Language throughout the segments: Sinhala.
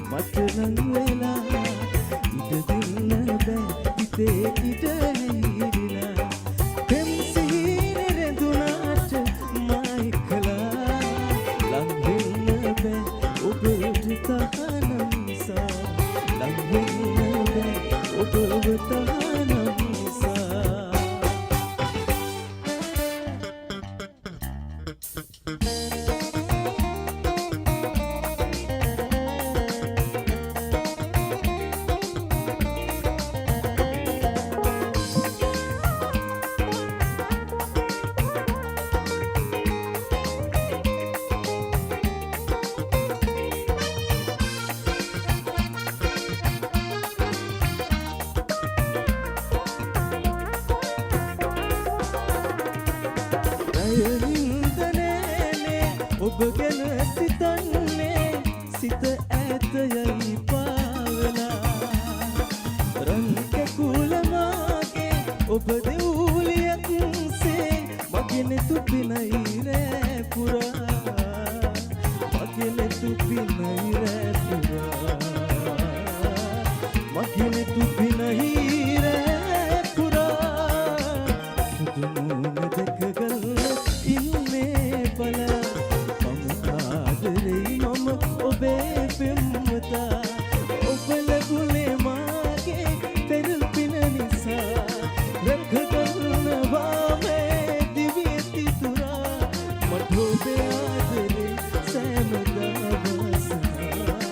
මට නම් වෙලා ඉඩ දෙන්න බෑ හිතේ ඉඩ හැංගිලා පෙම් සිහිනේ රැඳුනාට මා එක්කලා ලං වෙන්න බෑ ඔබට තහනම් නිසා ලං වෙන්න බෑ ඔබව තහනම් නිසා ඔබ ගැන සිතන්නේ සිත ඈතයයි පාවලා රන් කැකුල මාගේ ඔබ දෙවුලියක්සේ මගෙන තුපිනයි රෑ පුරා මගෙන තුපිනයි රෑ පුරා මගෙන තුපිනයි රෑ පුරා සුදු මුණ දැකගන්න ඉන්නේ බලා ඔබේ පෙම්වතා ඔබ ලැබුණේ මාගේ පෙරපින නිසා රැකගන්නවා මේ දිව්‍ය තිතුරා මට ඔබේ ආදරේ සෑමදා වසනා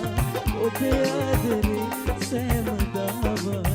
ඔබේ ආදරේ සෑමදා වසනා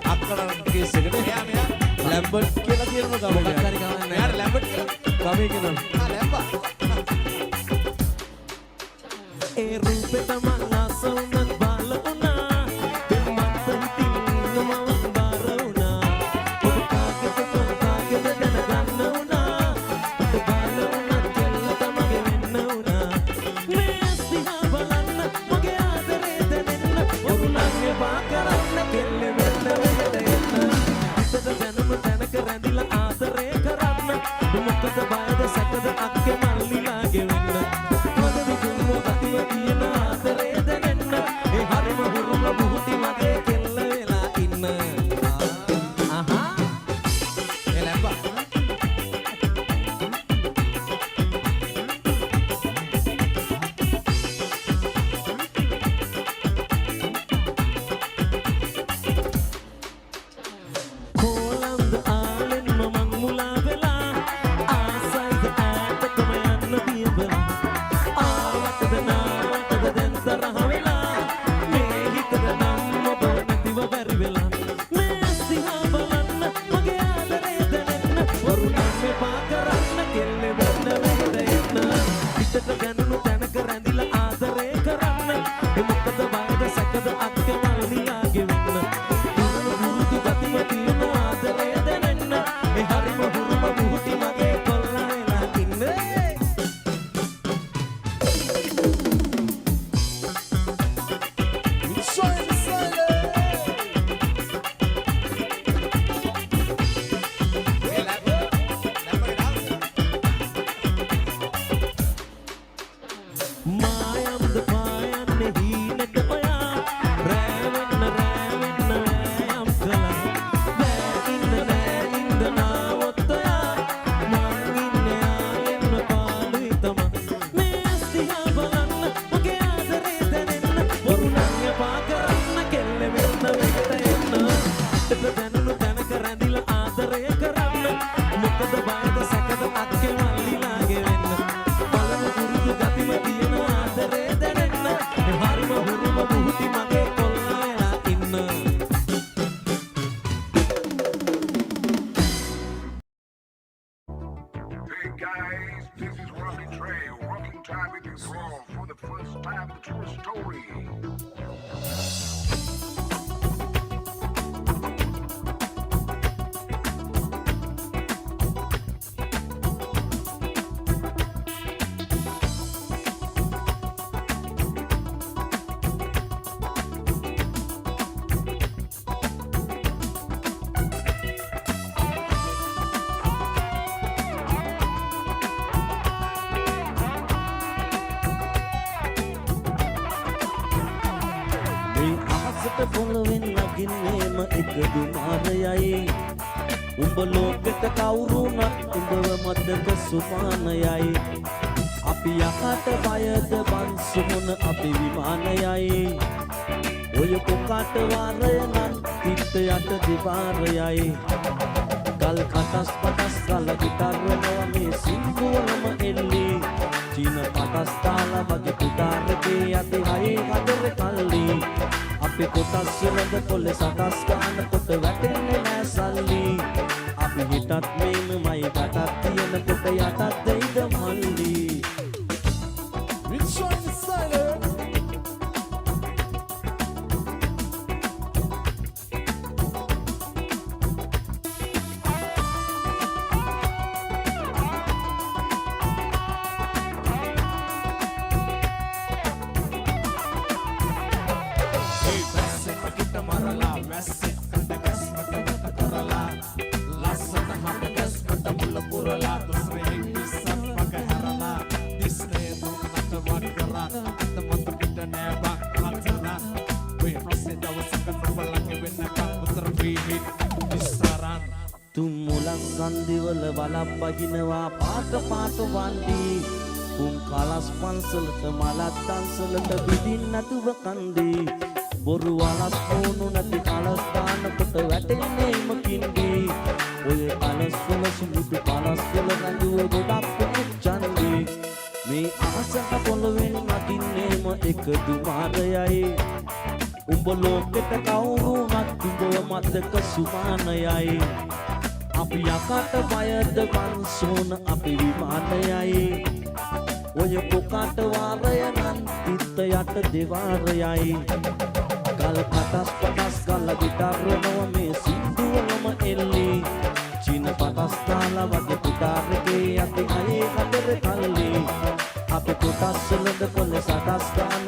අක්කලට කේස් එකට එයා මෙයා ලැම්බර්ට් කියලා කියනවා ගම මොකක් හරි ගමන්නේ නැහැ. එයාට ලැම්බර්ට් කියලා ගමේ කියනවා. ආ ලැම්බා. ඒ රූපෙට මං ආස වුණත් බාල වුණා මොකද දැනුණු තැනක රැඳිලා ආදරය කරන්න මොකද බයද සැකද අක්කේ මල්ලිලාගේ වෙන්න බලන පුරුදු ගතිම තියෙන ආදරේ දැනෙන්න හරිම හුරුම බුහුටි මගේ කොල්ලා වෙලා ඉන්න Hey guys, this is Rocky Trey, rocking time with you all for the first time, the true story. පොළවෙන් නගින්නේම එක දුමාරයයි උඹ ලෝකෙට කවුරුණත් උඹව මතක සුමානයයි අපි යකට බයද බන්සුමුණ අපි විමානයයි ඔය කොකට වාරය නම් තිත්ත යට දිවාරයයි ගල් කටස් පටස් ගල ගිටර්වනවා මේ සිංහුවනම එල්ලි චීන පටස් තාලා වගේ පුතාරකේ යති හයේ හදර කල්ලි අපේ කොටස් වලද කොල්ල සටස් ගන්න කොට වැටෙන්නේ නෑ සල්ලි අපි හිතත් මේමයි කටත් තියෙන කොට යටත් දෙයිද මල්ලි Which one is silent? සන්දිවල වලක් බගිනවා පාට පාට වන්දි උන් කලස් පන්සලට මලත් දන්සලට බිදින් නැතුව කන්දි බොරු වලස් ඕනු නැති කලස් දානකොට වැටෙන්නේ මකින්දි ඔය කලස් වල සුමුදු කලස් වල රඳුව ගොඩක් එච්චන්දි මේ අහසට පොළවෙන් නගින්නේම එක දුමාරයයි උඹ ලෝකෙට කවුරුණත් උඹව මතක සුමානයයි අපි යකට බයද වන්සෝන අපි විමානයයි ඔය කොකට වාරය නම් තිත්ත යට දෙවාරයයි ගල් පටස් පටස් ගල ගිටර්වනව මේ සින්දුවනම එල්ලි චීන පටස් තාලා වගේ පුතාරකේ යති අයේ හදර කල්ලි අපේ කොටස් වලද කොල්ල සටස් ගන්න